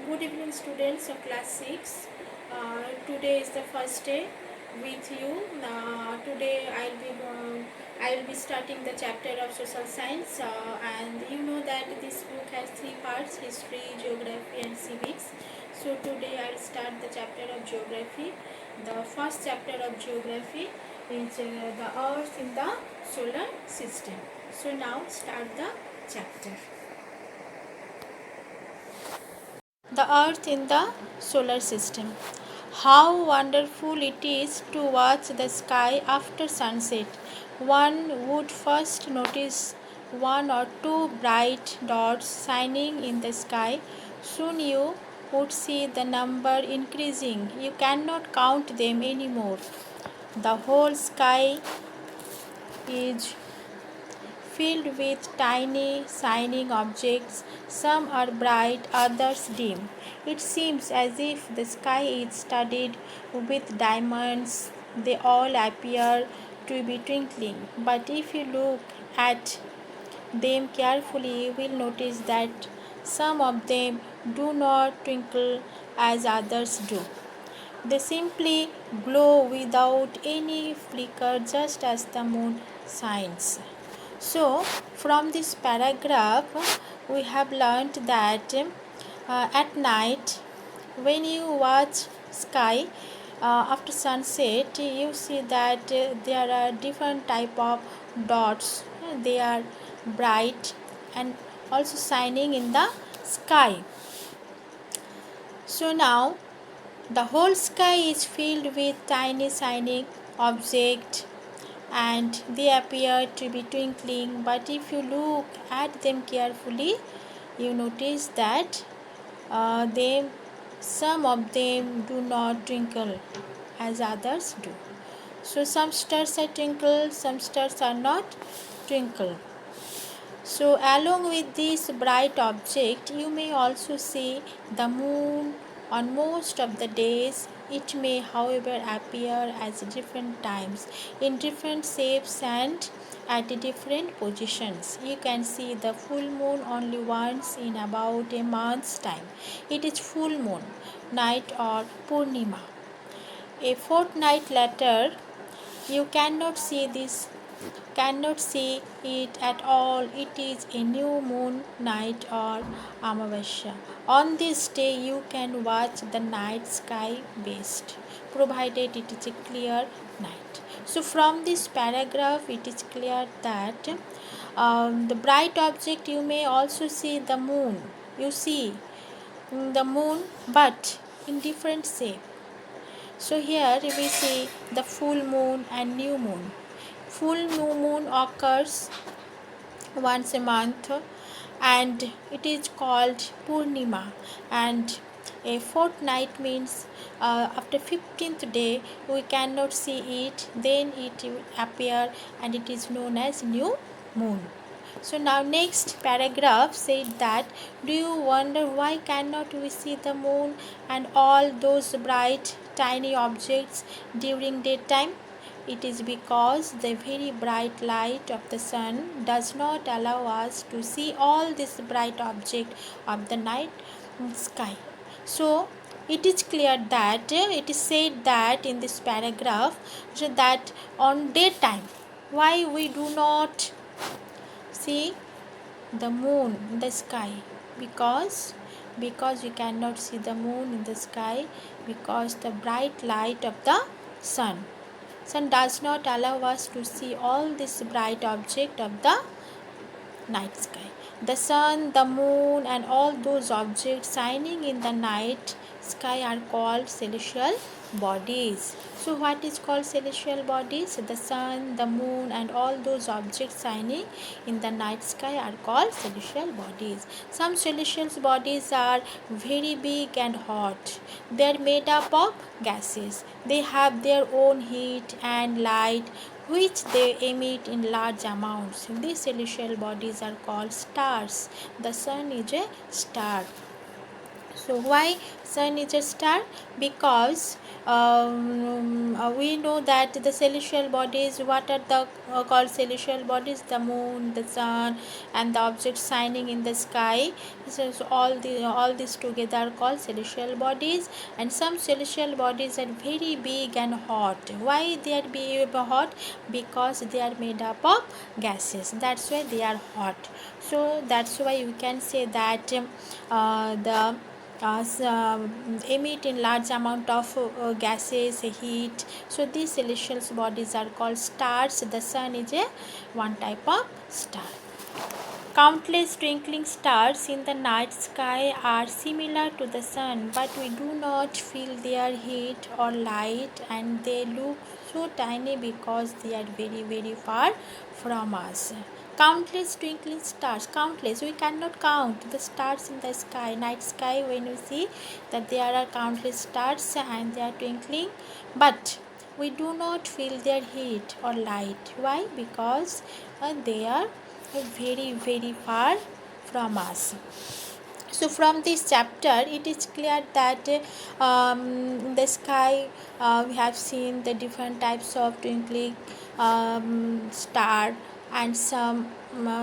Good evening, students of class 6. Today is the first day with you. Today I will be starting the chapter of social science, and you know that this book has three parts: history, geography, and civics. So today I will start the chapter of geography. The first chapter of geography is the Earth in the solar system. So now start the chapter. The Earth in the solar system. How wonderful it is to watch the sky after sunset. One would first notice one or two bright dots shining in the sky. Soon you would see the number increasing. You cannot count them anymore. The whole sky is filled with tiny shining objects. Some are bright, others dim. It seems as if the sky is studded with diamonds. They all appear to be twinkling. But if you look at them carefully, you will notice that some of them do not twinkle as others do. They simply glow without any flicker, just as the moon shines. So, from this paragraph, we have learned that at night, when you watch sky after sunset, you see that there are different type of dots. They are bright and also shining in the sky. So now the whole sky is filled with tiny shining objects and they appear to be twinkling, but if you look at them carefully, you notice that some of them do not twinkle as others do. So some stars are twinkle, some stars are not twinkle. So along with this bright object, you may also see the moon on most of the days. It may, however, appear at different times, in different shapes and at different positions. You can see the full moon only once in about a month's time. It is full moon night or Purnima. A fortnight later, you cannot see it at all. It is a new moon night or Amavasya. On this day, you can watch the night sky best, provided it is a clear night. So, from this paragraph, it is clear that the bright object you may also see the moon. You see the moon, but in different shape. So here we see the full moon and new moon. Full new moon occurs once a month and it is called Purnima, and a fortnight means after 15th day we cannot see it, then it will appear and it is known as new moon. So now next paragraph said that, do you wonder why cannot we see the moon and all those bright tiny objects during daytime? It is because the very bright light of the sun does not allow us to see all these bright objects of the night sky. So it is clear that it is said that in this paragraph that on daytime, why we do not see the moon in the sky? Because we cannot see the moon in the sky, because the bright light of the sun does not allow us to see all this bright object of the night sky. The sun, the moon, and all those objects shining in the night sky are called celestial bodies. So what is called celestial bodies? The sun, the moon, and all those objects shining in the night sky are called celestial bodies. Some celestial bodies are very big and hot. They are made up of gases. They have their own heat and light which they emit in large amounts. These celestial bodies are called stars. The sun is a star. So why sun is a star? Because we know that the celestial bodies, what are the called celestial bodies? The moon, the sun, and the objects shining in the sky. So all these together are called celestial bodies. And some celestial bodies are very big and hot. Why they are big hot? Because they are made up of gases. That's why they are hot. So that's why we can say that the emit in large amount of gases, heat. So these celestial bodies are called stars. The sun is a one type of star. Countless twinkling stars in the night sky are similar to the sun, but we do not feel their heat or light, and they look so tiny because they are very, very far from us. Countless twinkling stars, countless, we cannot count the stars in the sky, night sky, when you see that there are countless stars and they are twinkling, but we do not feel their heat or light. Why? Because they are very, very far from us. So from this chapter it is clear that in the sky we have seen the different types of twinkling star, and some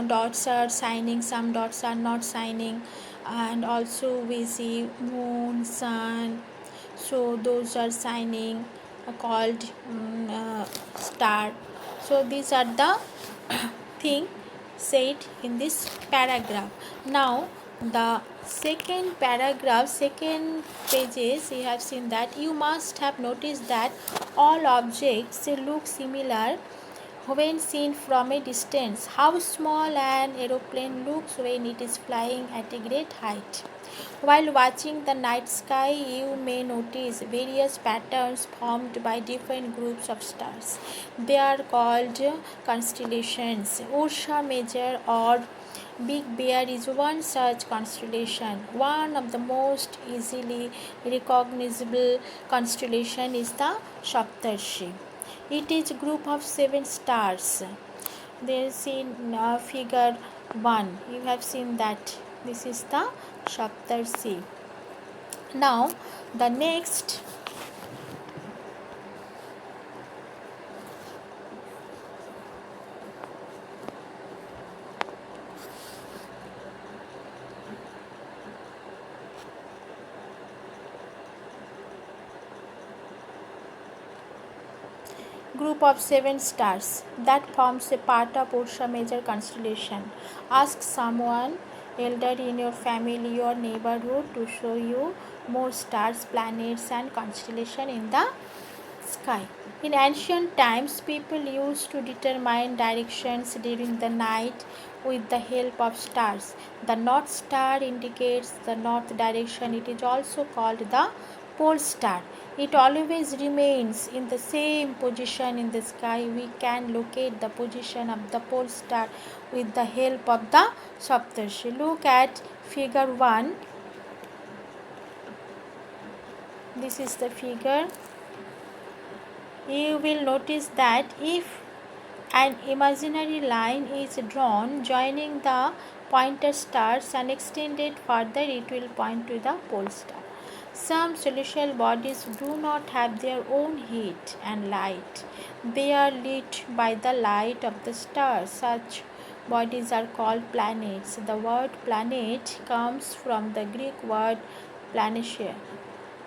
dots are shining, some dots are not shining, and also we see moon, sun. So those are shining, called star. So these are the thing said in this paragraph. Now the second paragraph, second pages, you have seen that you must have noticed that all objects look similar when seen from a distance. How small an aeroplane looks when it is flying at a great height. While watching the night sky, you may notice various patterns formed by different groups of stars. They are called constellations. Ursa Major or Big Bear is one such constellation. One of the most easily recognizable constellation is the Saptarshi. It is a group of 7 stars. There is in figure 1. You have seen that. This is the Saptarshi. Now the next group of 7 stars that forms a part of Ursa Major constellation. Ask someone elder in your family or neighborhood to show you more stars, planets, and constellation in the sky. In ancient times, people used to determine directions during the night with the help of stars. The North Star indicates the north direction. It is also called the pole star. It always remains in the same position in the sky. We can locate the position of the pole star with the help of the Saptarshi. Look at figure 1. This is the figure. You will notice that if an imaginary line is drawn joining the pointer stars and extended further, it will point to the pole star. Some celestial bodies do not have their own heat and light. They are lit by the light of the stars. Such bodies are called planets. The word planet comes from the Greek word planetia,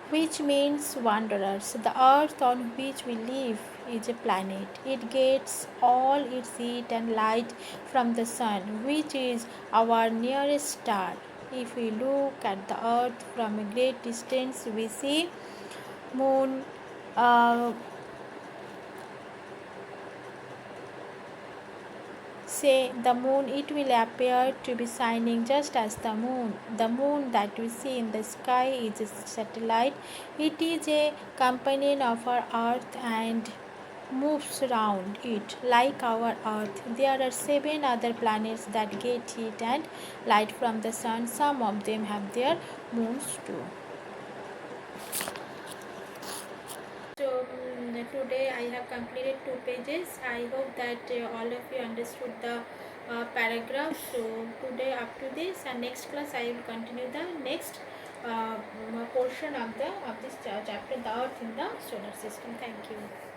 which means wanderers. The earth on which we live is a planet. It gets all its heat and light from the sun, which is our nearest star. If we look at the earth from a great distance, we see moon, uh, say the moon, it will appear to be shining just as the moon. The moon that we see in the sky is a satellite. It is a companion of our earth and moves around it like our earth. There are 7 other planets that get heat and light from the sun. Some of them have their moons too. So today I have completed 2 pages. I hope that all of you understood the paragraph. So today up to this, and next class I will continue the next portion of this chapter, the Earth in the solar system. Thank you.